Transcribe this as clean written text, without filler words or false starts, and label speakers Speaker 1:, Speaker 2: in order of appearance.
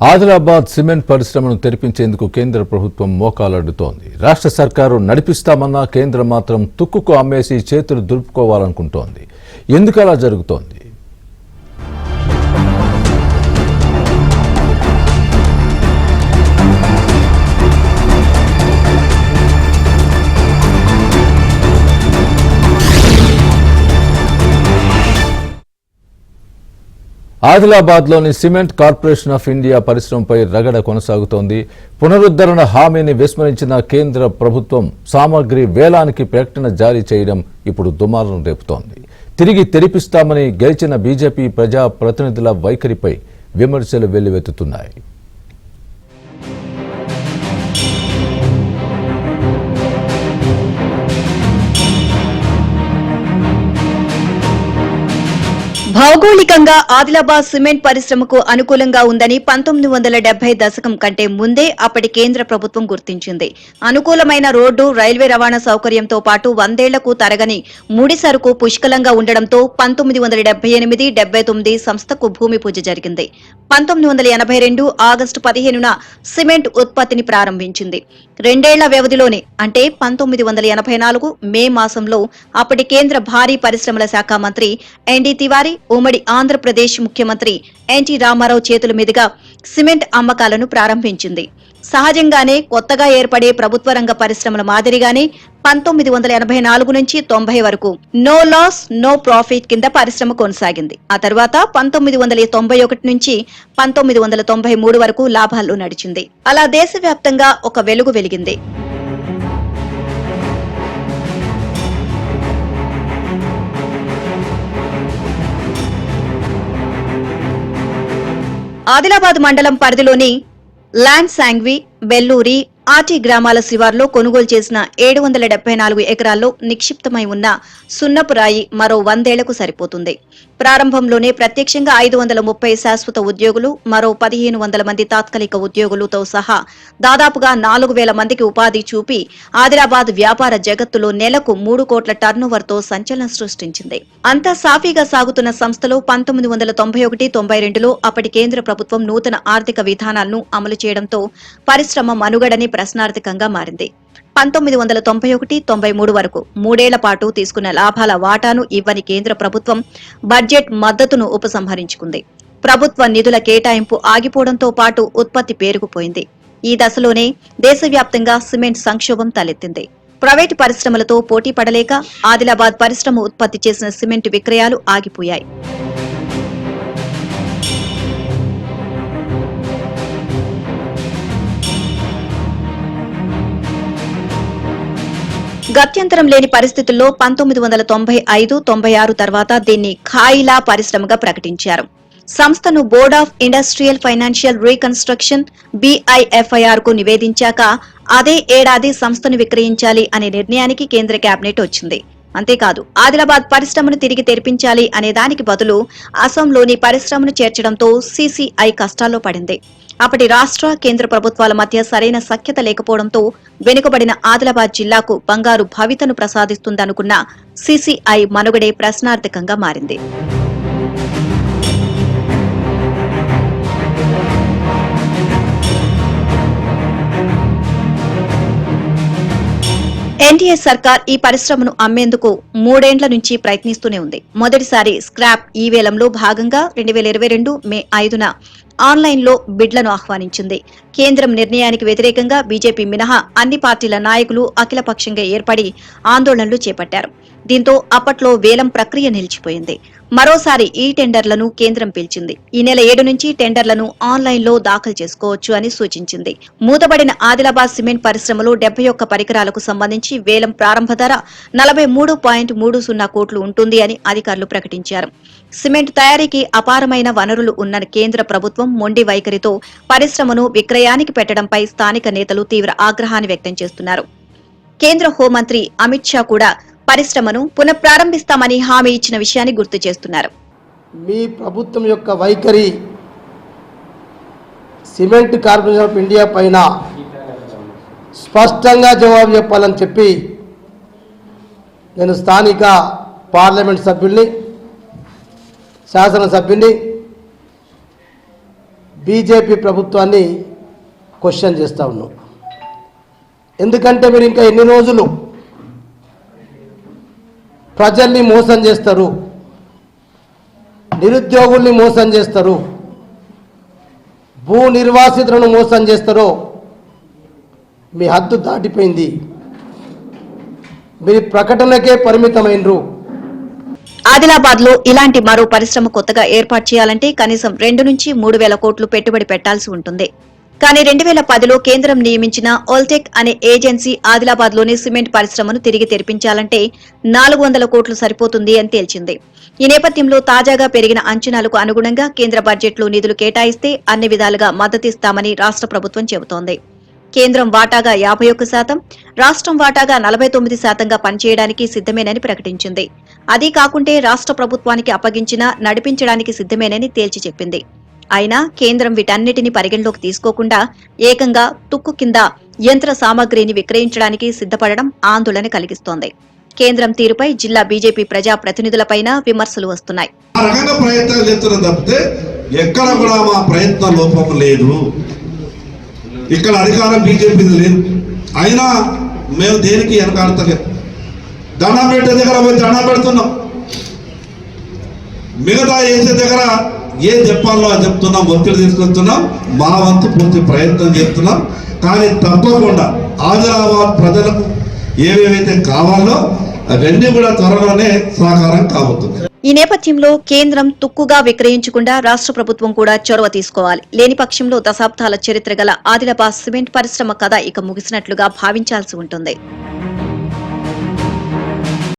Speaker 1: Adilabad cement పరిశ్రమను తెరిపించేందుకు కేంద్ర ప్రభుత్వం మోకాలడ్డుతోంది. రాష్ట్ర సర్కారు నడిపిస్తామన్నా కేంద్రం మాత్రం తుక్కుకు అమ్మేసి చేతులు దులుపుకోవాలనుకుంటోంది. ఎందుకు అలా జరుగుతోంది? ఆదిలాబాద్లోని సిమెంట్ కార్పొరేషన్ ఆఫ్ ఇండియా పరిశ్రమపై రగడ కొనసాగుతోంది. పునరుద్ధరణ హామీని విస్మరించిన కేంద్ర ప్రభుత్వం సామగ్రి వేలానికి ప్రకటన జారీ చేయడం ఇప్పుడు దుమారం రేపుతోంది. తిరిగి తెరిపిస్తామని గెలిచిన బీజేపీ ప్రజా ప్రతినిధుల వైఖరిపై విమర్శలు వెల్లువెత్తుతున్నాయి.
Speaker 2: భౌగోళికంగా ఆదిలాబాద్ సిమెంట్ పరిశ్రమకు అనుకూలంగా ఉందని 1970 దశకం కంటే ముందే అప్పటి కేంద్ర ప్రభుత్వం గుర్తించింది. అనుకూలమైన రోడ్డు, రైల్వే రవాణా సౌకర్యంతో పాటు 100 ఏళ్లకు తరగని ముడి సరుకు పుష్కలంగా ఉండడంతో 1978-79 సంస్థకు భూమి పూజ జరిగింది. 1982 ఆగస్టు 15న సిమెంట్ ఉత్పత్తిని ప్రారంభించింది. 2 ఏళ్ల వ్యవధిలోనే అంటే 1984 మే మాసంలో అప్పటి కేంద్ర భారీ పరిశ్రమల శాఖ మంత్రి ఎన్డీ తివారీ, ఉమ్మడి ఆంధ్రప్రదేశ్ ముఖ్యమంత్రి ఎన్టీ రామారావు చేతుల మీదుగా సిమెంట్ అమ్మకాలను ప్రారంభించింది. సహజంగానే కొత్తగా ఏర్పడే ప్రభుత్వ రంగ పరిశ్రమల మాదిరిగానే 1984 నుంచి 90 వరకు నో లాస్ నో ప్రాఫిట్ కింద పరిశ్రమ కొనసాగింది. ఆ తర్వాత 1991 నుంచి 1993 వరకు లాభాల్లో నడిచింది. అలా దేశవ్యాప్తంగా ఒక వెలుగు వెలిగింది. ఆదిలాబాద్ మండలం పరిధిలోని ల్యాండ్ శాంగ్వి, బెల్లూరి, ఆటి గ్రామాల శివార్లో కొనుగోలు చేసిన 774 ఎకరాల్లో నిక్షిప్తమై ఉన్న సున్నపు రాయి మరో 100 ఏళ్లకు సరిపోతుంది. ప్రారంభంలోనే ప్రత్యక్షంగా 530 శాశ్వత ఉద్యోగులు, మరో 1500 మంది తాత్కాలిక ఉద్యోగులతో సహా దాదాపుగా 4000 మందికి ఉపాధి చూపి ఆదిలాబాద్ వ్యాపార జగత్తులో నెలకు 3 కోట్ల టర్నోవర్తో సంచలనం సృష్టించింది. అంతా సాఫీగా సాగుతున్న సంస్థలో 1991-92లో అప్పటి కేంద్ర ప్రభుత్వం నూతన ఆర్థిక విధానాలను అమలు చేయడంతో పరిశ్రమ మనుగడని ప్రశ్నార్థకంగా మారింది. 1991-93 వరకు 3 ఏళ్ల పాటు తీసుకున్న లాభాల వాటాను ఇవ్వని కేంద్ర ప్రభుత్వం బడ్జెట్ మద్దతును ఉపసంహరించుకుంది. ప్రభుత్వ నిధుల కేటాయింపు ఆగిపోవడంతో పాటు ఉత్పత్తి పేరుకుపోయింది. ఈ దశలోనే దేశవ్యాప్తంగా సిమెంట్ సంక్షోభం తలెత్తింది. ప్రైవేటు పరిశ్రమలతో పోటీ పడలేక ఆదిలాబాద్ పరిశ్రమ ఉత్పత్తి చేసిన సిమెంట్ విక్రయాలు ఆగిపోయాయి. గత్యంతరం లేని పరిస్థితుల్లో 1995-96 తర్వాత దీన్ని ఖాయిలా పరిశ్రమగా ప్రకటించారు. సంస్థను board of industrial financial reconstruction BIFIR కు నివేదించాక అదే ఏడాది సంస్థను విక్రయించాలి అనే నిర్ణయానికి కేంద్ర కేబినెట్ వచ్చింది. అంతేకాదు ఆదిలాబాద్ పరిశ్రమను తిరిగి తెరిపించాలి అనే దానికి బదులు అసోంలోని పరిశ్రమను చేర్చడంతో CCI కష్టాల్లో పడింది. అప్పటి రాష్ట్ర, కేంద్ర ప్రభుత్వాల మధ్య సరైన సఖ్యత లేకపోవడంతో వెనుకబడిన ఆదిలాబాద్ జిల్లాకు బంగారు భవితను ప్రసాదిస్తుందనుకున్న CCI మనుగడే ప్రశ్నార్థకంగా మారింది. ఎన్డీఏ సర్కార్ ఈ పరిశ్రమను అమ్మేందుకు 3 ఏండ్ల నుంచి ప్రయత్నిస్తూనే ఉంది. మొదటిసారి స్క్రాప్ ఈ వేలంలో భాగంగా 2022 మే 5న ఆన్లైన్లో బిడ్లను ఆహ్వానించింది. కేంద్రం నిర్ణయానికి వ్యతిరేకంగా బీజేపీ మినహా అన్ని పార్టీల నాయకులు అఖిలపక్షంగా ఏర్పడి ఆందోళనలు చేపట్టారు. దీంతో అప్పట్లో వేలం ప్రక్రియ నిలిచిపోయింది. మరోసారి ఈ టెండర్లను కేంద్రం పిలిచింది. ఈ నెల 7 నుంచి టెండర్లను ఆన్లైన్లో దాఖలు చేసుకోవచ్చు అని సూచించింది. మూతబడిన ఆదిలాబాద్ సిమెంట్ పరిశ్రమలో 71 పరికరాలకు సంబంధించి వేలం ప్రారంభ ధర 43.30 కోట్లు ఉంటుంది అని అధికారులు ప్రకటించారు. సిమెంట్ తయారీకి అపారమైన వనరులు ఉన్న కేంద్ర ప్రభుత్వం మొండి వైఖరితో పరిశ్రమను విక్రయానికి పెట్టడంపై స్థానిక నేతలు తీవ్ర ఆగ్రహాన్ని వ్యక్తం చేస్తున్నారు. కేంద్ర హోంమంత్రి అమిత్ షా కూడా పరిశ్రమను పునఃప్రారంభిస్తామని హామీ ఇచ్చిన విషయాన్ని గుర్తు చేస్తున్నారు.
Speaker 3: మీ ప్రభుత్వం యొక్క వైఖరి సిమెంట్ కార్పొరేషన్ ఆఫ్ ఇండియా పైన స్పష్టంగా జవాబు చెప్పాలని చెప్పి నేను స్థానిక పార్లమెంట్ సభ్యుల్ని, శాసనసభ్యుల్ని, బీజేపీ ప్రభుత్వాన్ని క్వశ్చన్ చేస్తూ ఉన్నాం. ఎందుకంటే మీరు ఇంకా ఎన్ని రోజులు ప్రజల్ని మోసం చేస్తారు, నిరుద్యోగుల్ని మోసం చేస్తారు, భూ నిర్వాసితులను మోసం చేస్తారో మీ హద్దు దాటిపోయింది. మీరు ప్రకటనకే పరిమితమైనరు.
Speaker 2: ఆదిలాబాద్ లో ఇలాంటి మరో పరిశ్రమ కొత్తగా ఏర్పాటు చేయాలంటే కనీసం 2 నుంచి 3 వేల కోట్లు పెట్టుబడి పెట్టాల్సి ఉంటుంది. కానీ 2010లో కేంద్రం నియమించిన ఓల్టెక్ అనే ఏజెన్సీ ఆదిలాబాద్ లోని సిమెంట్ పరిశ్రమను తిరిగి తెరిపించాలంటే 400 కోట్లు సరిపోతుంది అని తేల్చింది. ఈ నేపథ్యంలో తాజాగా పెరిగిన అంచనాలకు అనుగుణంగా కేంద్ర బడ్జెట్లో నిధులు కేటాయిస్తే అన్ని విధాలుగా మద్దతిస్తామని రాష్ట్ర ప్రభుత్వం చెబుతోంది. కేంద్రం వాటాగా 51%, రాష్ట్రం వాటాగా 49%గా పనిచేయడానికి సిద్దమేనని ప్రకటించింది. అదీ కాకుంటే రాష్ట్ర ప్రభుత్వానికి అప్పగించినా నడిపించడానికి సిద్దమేనని తేల్చి చెప్పింది. అయినా కేంద్రం వీటన్నిటిని పరిగణలోకి తీసుకోకుండా ఏకంగా తుక్కు కింద యంత్ర సామగ్రిని విక్రయించడానికి సిద్దపడడం ఆందోళన కలిగిస్తోంది. కేంద్రం తీరుపై జిల్లా బీజేపీ ప్రజా ప్రతినిధులపైన విమర్శలు వస్తున్నాయి.
Speaker 4: ఆ రకంగా ప్రయత్నాలు చేస్తున్న తప్పితే ఎక్కడ కూడా మా ప్రయత్న లోపం లేదు. ఇక్కడ అధికారం బీజేపీది లేదు. అయినా మేము దేనికి వెనకాడతలేదు. దండం పెట్టే దగ్గర పోయి దండం పెడుతున్నాం. మిగతా వేసే దగ్గర ఏం చెప్పాలో అని చెప్తున్నాం, ఒత్తిడి తీసుకొస్తున్నాం. మా వంతు పూర్తి ప్రయత్నం చేస్తున్నాం. కానీ తప్పకుండా ఆదిలాబాద్ ప్రజలకు ఏవేవైతే కావాలో అవన్నీ కూడా త్వరలోనే సాకారం కాబోతుంది.
Speaker 2: ఈ నేపథ్యంలో కేంద్రం తుక్కుగా విక్రయించకుండా రాష్ట్ర ప్రభుత్వం కూడా చొరవ తీసుకోవాలి. లేని పక్షంలో దశాబ్దాల చరిత్ర గల ఆదిలాబాద్ సిమెంట్ పరిశ్రమ కథ ఇక ముగిసినట్లుగా భావించాల్సి ఉంటుంది.